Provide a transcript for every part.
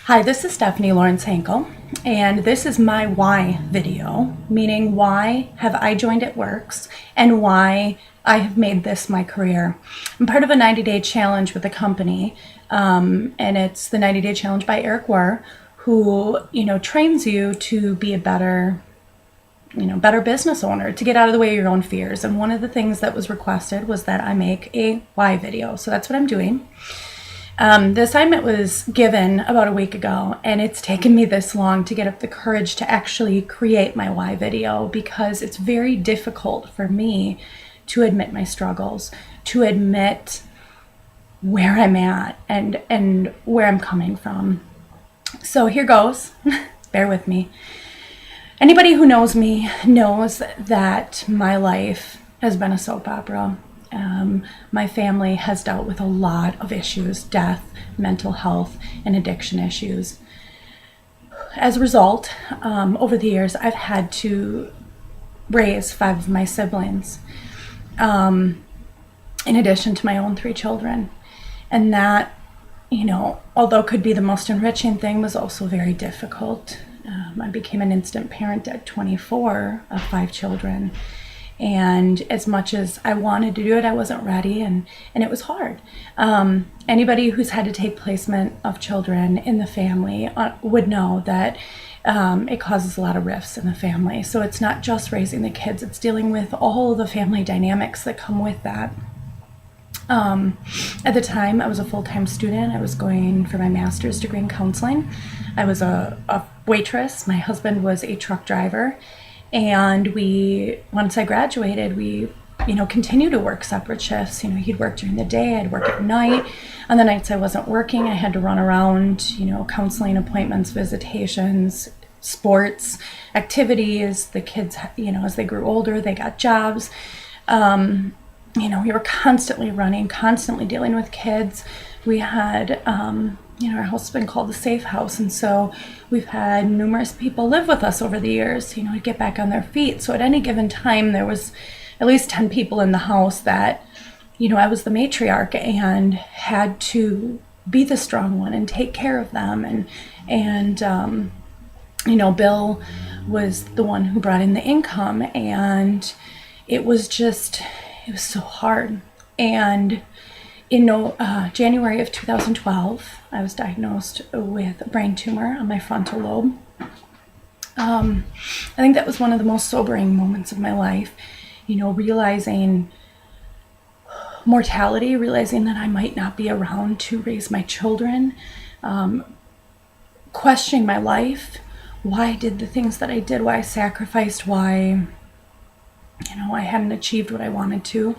Hi, this is Stephanie Lawrence Hankel, and this is my why video, meaning why have I joined It Works and why I have made this my career. I'm part of a 90-day challenge with a company, and it's the 90-day challenge by Eric Warr, who, trains you to be a better business owner, to get out of the way of your own fears. And one of the things that was requested was that I make a why video. So that's what I'm doing. The assignment was given about a week ago, and it's taken me this long to get up the courage to actually create my why video, because it's very difficult for me to admit my struggles, to admit where I'm at and where I'm coming from. So here goes. Bear with me. Anybody who knows me knows that my life has been a soap opera. My family has dealt with a lot of issues: death, mental health, and addiction issues. As a result, over the years, I've had to raise 5 of my siblings, in addition to my own 3 children. And that, although could be the most enriching thing, was also very difficult. I became an instant parent at 24 of 5 children. And as much as I wanted to do it, I wasn't ready, and it was hard. Anybody who's had to take placement of children in the family would know that it causes a lot of rifts in the family. So it's not just raising the kids, it's dealing with all of the family dynamics that come with that. At the time, I was a full-time student. I was going for my master's degree in counseling. I was a waitress. My husband was a truck driver. And once I graduated, we continued to work separate shifts. He'd work during the day, I'd work at night. On the nights I wasn't working, I had to run around, counseling appointments, visitations, sports, activities. The kids, as they grew older, they got jobs. We were constantly running, constantly dealing with kids. We had, our house has been called the safe house, and so we've had numerous people live with us over the years, to get back on their feet. So at any given time, there was at least 10 people in the house that, I was the matriarch and had to be the strong one and take care of them. And Bill was the one who brought in the income, and it was so hard. And in January of 2012, I was diagnosed with a brain tumor on my frontal lobe. I think that was one of the most sobering moments of my life, realizing mortality, realizing that I might not be around to raise my children, questioning my life, why I did the things that I did, why I sacrificed, why, I hadn't achieved what I wanted to.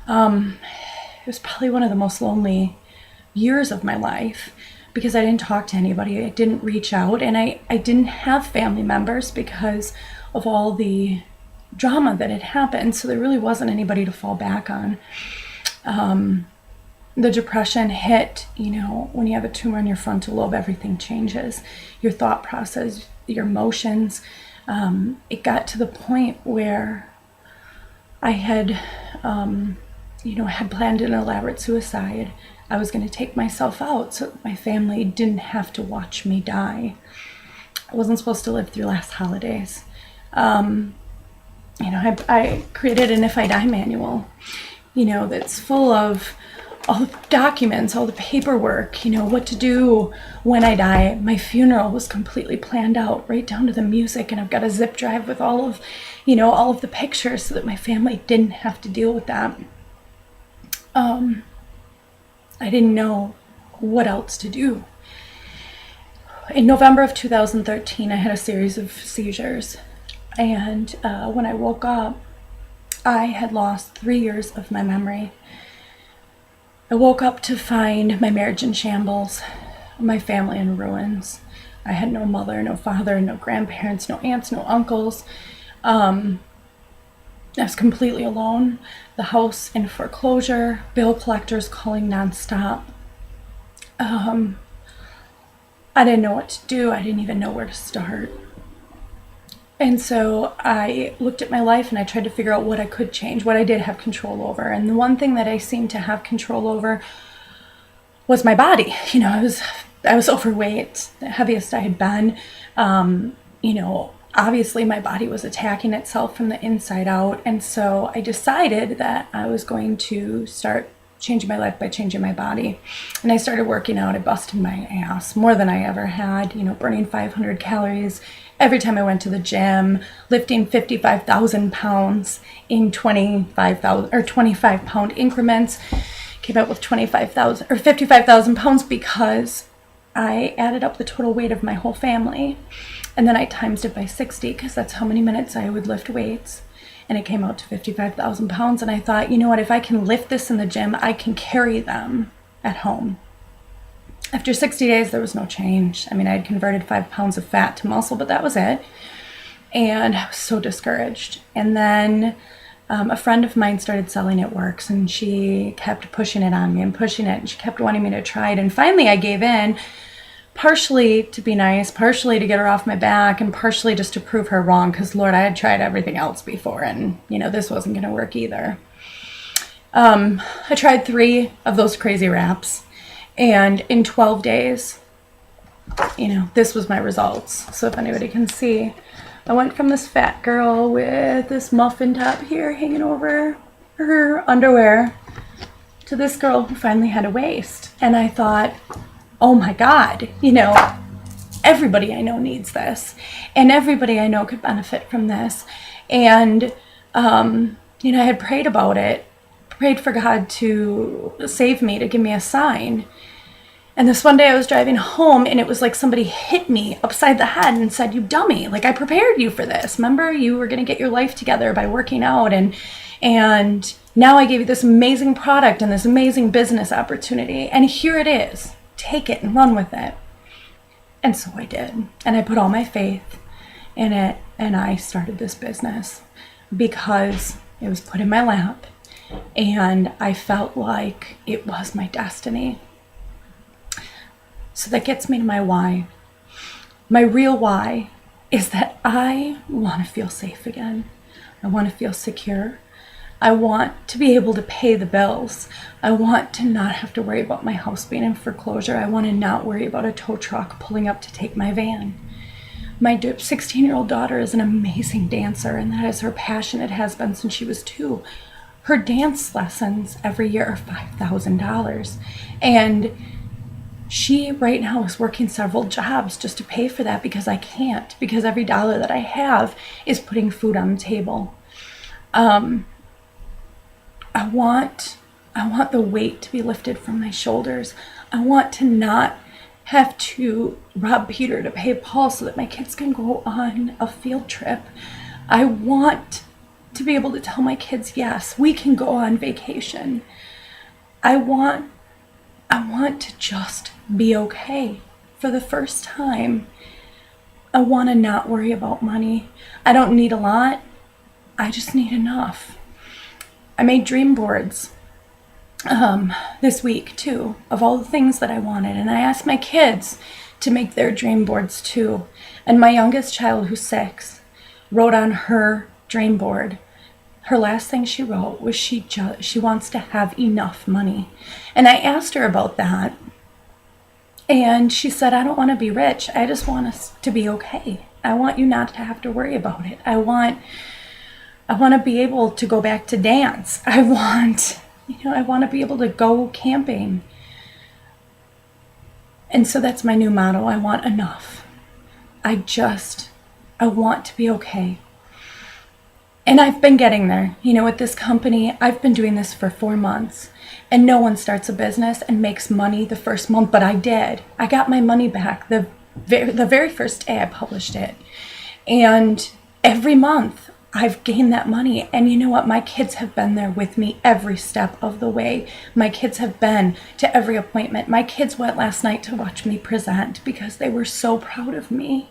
It was probably one of the most lonely years of my life, because I didn't talk to anybody. I didn't reach out, and I didn't have family members because of all the drama that had happened. So there really wasn't anybody to fall back on. The depression hit, when you have a tumor in your frontal lobe, everything changes. Your thought process, your emotions. It got to the point where I had planned an elaborate suicide. I was going to take myself out so my family didn't have to watch me die. I wasn't supposed to live through last holidays. I created an If I Die manual, that's full of all the documents, all the paperwork, what to do when I die. My funeral was completely planned out, right down to the music, and I've got a zip drive with all of the pictures so that my family didn't have to deal with that. I didn't know what else to do. In November of 2013, I had a series of seizures, and when I woke up, I had lost 3 years of my memory. I woke up to find my marriage in shambles, my family in ruins. I had no mother, no father, no grandparents, no aunts, no uncles. I was completely alone. The house in foreclosure, bill collectors calling nonstop. I didn't know what to do. I didn't even know where to start. And so I looked at my life and I tried to figure out what I could change, what I did have control over. And the one thing that I seemed to have control over was my body. I was overweight, the heaviest I had been. Obviously my body was attacking itself from the inside out. And so I decided that I was going to start changing my life by changing my body. And I started working out. I busted my ass more than I ever had, burning 500 calories every time I went to the gym, lifting 55,000 pounds in 25 pound increments. Came out with 25,000 or 55,000 pounds because I added up the total weight of my whole family. And then I times it by 60 because that's how many minutes I would lift weights. And it came out to 55,000 pounds. And I thought, you know what, if I can lift this in the gym, I can carry them at home. After 60 days, there was no change. I had converted 5 pounds of fat to muscle, but that was it. And I was so discouraged. And then a friend of mine started selling It Works, and she kept pushing it on me and pushing it. And she kept wanting me to try it. And finally I gave in, partially to be nice, partially to get her off my back, and partially just to prove her wrong, because Lord, I had tried everything else before, and this wasn't going to work either. I tried 3 of those crazy wraps, and in 12 days, this was my results. So if anybody can see, I went from this fat girl with this muffin top here hanging over her underwear to this girl who finally had a waist. And I thought, oh my God, everybody I know needs this, and everybody I know could benefit from this. And, I had prayed about it, prayed for God to save me, to give me a sign. And this one day I was driving home, and it was like somebody hit me upside the head and said, "You dummy, like I prepared you for this. Remember, you were going to get your life together by working out, and now I gave you this amazing product and this amazing business opportunity, and here it is. Take it and run with it." And so I did. And I put all my faith in it, and I started this business because it was put in my lap, and I felt like it was my destiny. So that gets me to my why. My real why is that I want to feel safe again. I want to feel secure. I want to be able to pay the bills. I want to not have to worry about my house being in foreclosure. I want to not worry about a tow truck pulling up to take my van. My 16-year-old daughter is an amazing dancer, and that is her passion. It has been since she was 2. Her dance lessons every year are $5,000. And she right now is working several jobs just to pay for that, because I can't, because every dollar that I have is putting food on the table. I want the weight to be lifted from my shoulders. I want to not have to rob Peter to pay Paul so that my kids can go on a field trip. I want to be able to tell my kids, yes, we can go on vacation. I want to just be okay for the first time. I want to not worry about money. I don't need a lot. I just need enough. I made dream boards this week too, of all the things that I wanted, and I asked my kids to make their dream boards too. And my youngest child, who's 6, wrote on her dream board, her last thing she wrote was she wants to have enough money. And I asked her about that, and she said, "I don't want to be rich. I just want us to be okay. I want you not to have to worry about it. I want to be able to go back to dance. I want to be able to go camping." And so that's my new motto. I want enough. I want to be okay. And I've been getting there. With this company, I've been doing this for 4 months. And no one starts a business and makes money the first month, but I did. I got my money back the very first day I published it. And every month I've gained that money. And you know what? My kids have been there with me every step of the way. My kids have been to every appointment. My kids went last night to watch me present because they were so proud of me.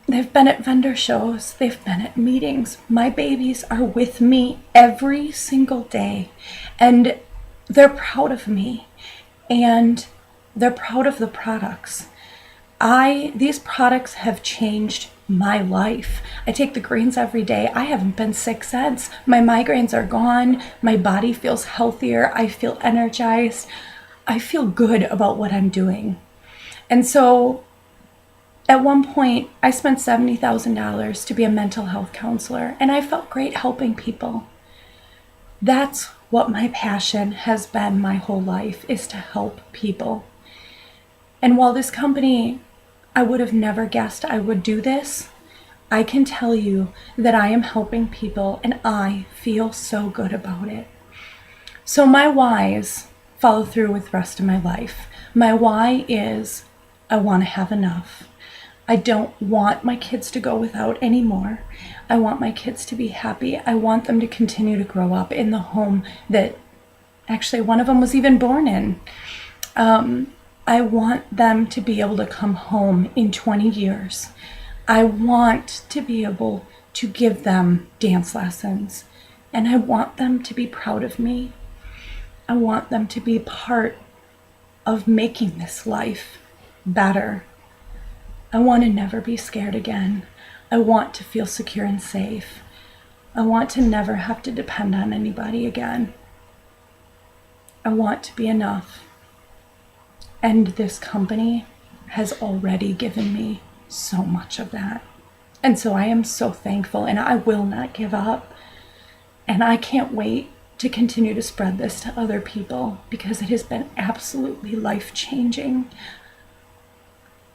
They've been at vendor shows. They've been at meetings. My babies are with me every single day, and they're proud of me, and they're proud of the products. These products have changed my life. I take the greens every day. I haven't been sick since. My migraines are gone. My body feels healthier. I feel energized. I feel good about what I'm doing. And so at one point, I spent $70,000 to be a mental health counselor, and I felt great helping people. That's what my passion has been my whole life, is to help people. And while this company, I would have never guessed I would do this, I can tell you that I am helping people, and I feel so good about it. So my whys follow through with the rest of my life. My why is I want to have enough. I don't want my kids to go without anymore. I want my kids to be happy. I want them to continue to grow up in the home that actually one of them was even born in. I want them to be able to come home in 20 years. I want to be able to give them dance lessons, and I want them to be proud of me. I want them to be part of making this life better. I want to never be scared again. I want to feel secure and safe. I want to never have to depend on anybody again. I want to be enough. And this company has already given me so much of that. And so I am so thankful, and I will not give up. And I can't wait to continue to spread this to other people, because it has been absolutely life-changing.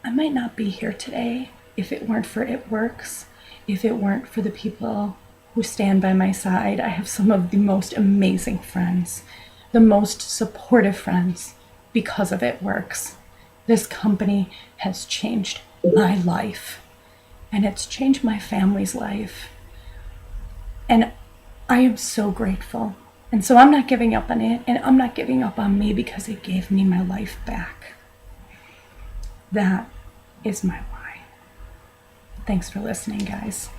I might not be here today if it weren't for It Works, if it weren't for the people who stand by my side. I have some of the most amazing friends, the most supportive friends, because of It Works. This company has changed my life, and it's changed my family's life. And I am so grateful. And so I'm not giving up on it, and I'm not giving up on me, because it gave me my life back. That is my why. Thanks for listening, guys.